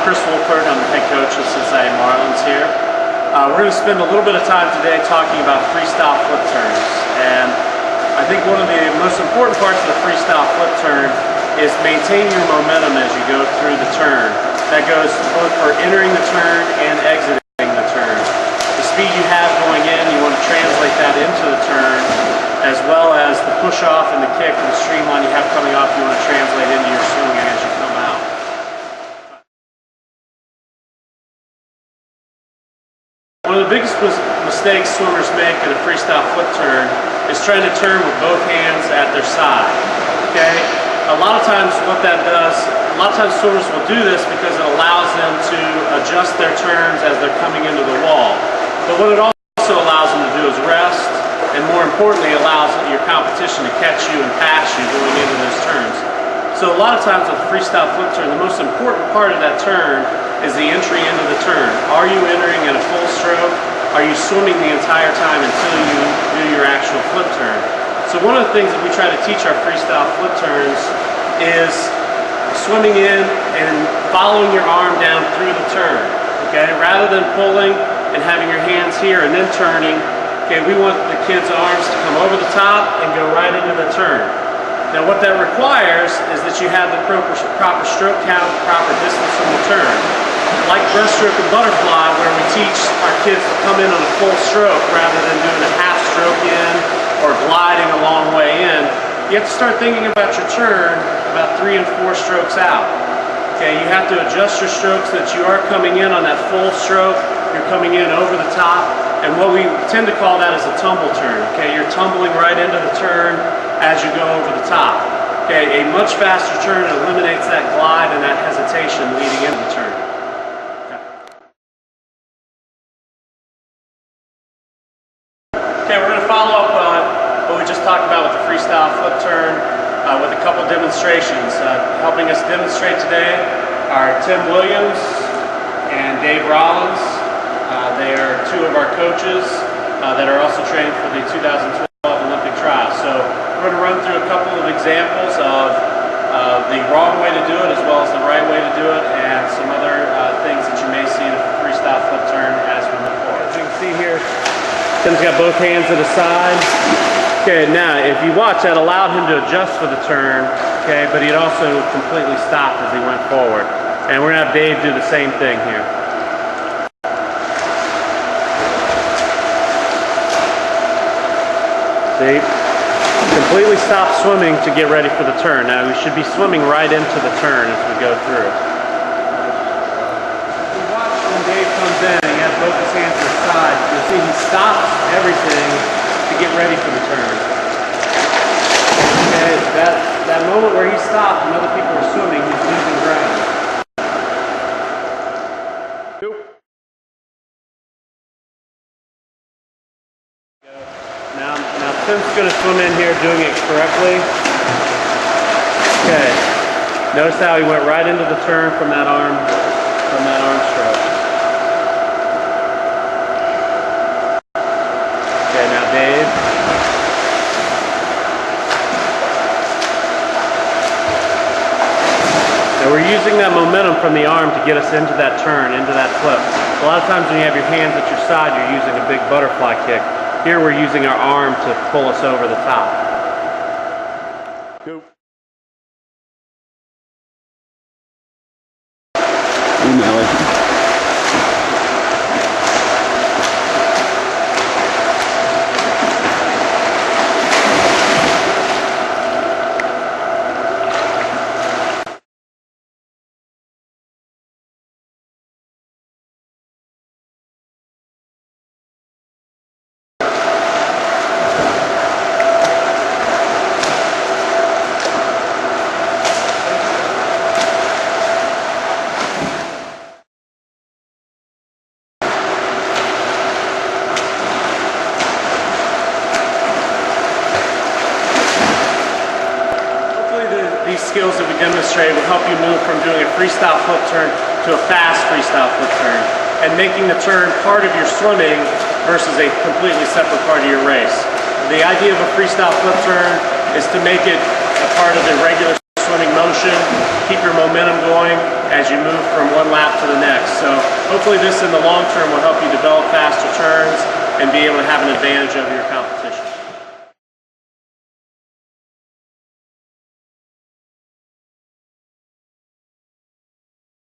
Chris Wolford. I'm the head coach of Cincinnati Marlins here. We're going to spend a little bit of time today talking about freestyle flip turns. And I think one of the most important parts of the freestyle flip turn is maintain your momentum as you go through the turn. That goes both for entering the turn and exiting the turn. The speed you have going in, you want to translate that into the turn, as well as the push off and the kick and the streamline you have coming off, you want to translate into your swinging as you come out. One of the biggest mistakes swimmers make in a freestyle flip turn is trying to turn with both hands at their side. Okay? A lot of times what that does, a lot of times swimmers will do this because it allows them to adjust their turns as they're coming into the wall. But what it also allows them to do is rest, and more importantly allows your competition to catch you and pass you going into those turns. So a lot of times with a freestyle flip turn, the most important part of that turn is the entry into the turn. Are you entering in a full stroke? Are you swimming the entire time until you do your actual flip turn? So one of the things that we try to teach our freestyle flip turns is swimming in and following your arm down through the turn. Okay, rather than pulling and having your hands here and then turning, okay, we want the kids' arms to come over the top and go right into the turn. Now what that requires is that you have the proper stroke count, proper distance from the turn. Like breaststroke and butterfly, where we teach our kids to come in on a full stroke rather than doing a half stroke in or gliding a long way in, you have to start thinking about your turn about 3 and 4 strokes out. Okay, you have to adjust your strokes so that you are coming in on that full stroke, you're coming in over the top, and what we tend to call that is a tumble turn. Okay, you're tumbling right into the turn as you go over the top. Okay, a much faster turn eliminates that glide and that hesitation leading into the turn. Okay, we're going to follow up on what we just talked about with the freestyle flip turn with a couple demonstrations. Helping us demonstrate today are Tim Williams and Dave Rollins. They are two of our coaches that are also training for the 2012 Olympic trials. So we're going to run through a couple of examples of the wrong way to do it as well as the right way to do it, and some other things that you may see in a freestyle flip turn as we move forward. As you can see here, Tim's got both hands to the side. Okay, now if you watch, that allowed him to adjust for the turn, okay, but he'd also completely stopped as he went forward. And we're going to have Dave do the same thing here. See? Completely stop swimming to get ready for the turn. Now we should be swimming right into the turn as we go through. If you watch when Dave comes in and he has both his hands to the side, you'll see he stops everything to get ready for the turn. Okay, that moment where he stopped and other people are swimming, he's losing ground. Now Tim's going to swim in here doing it correctly. Okay, notice how he went right into the turn from that arm stroke. Okay, now Dave. Now we're using that momentum from the arm to get us into that turn, into that flip. A lot of times when you have your hands at your side, you're using a big butterfly kick. Here we're using our arm to pull us over the top. Go. These skills that we demonstrated will help you move from doing a freestyle flip turn to a fast freestyle flip turn, and making the turn part of your swimming versus a completely separate part of your race. The idea of a freestyle flip turn is to make it a part of the regular swimming motion, keep your momentum going, as you move from one lap to the next. So hopefully this in the long term will help you develop faster turns and be able to have an advantage over your competition.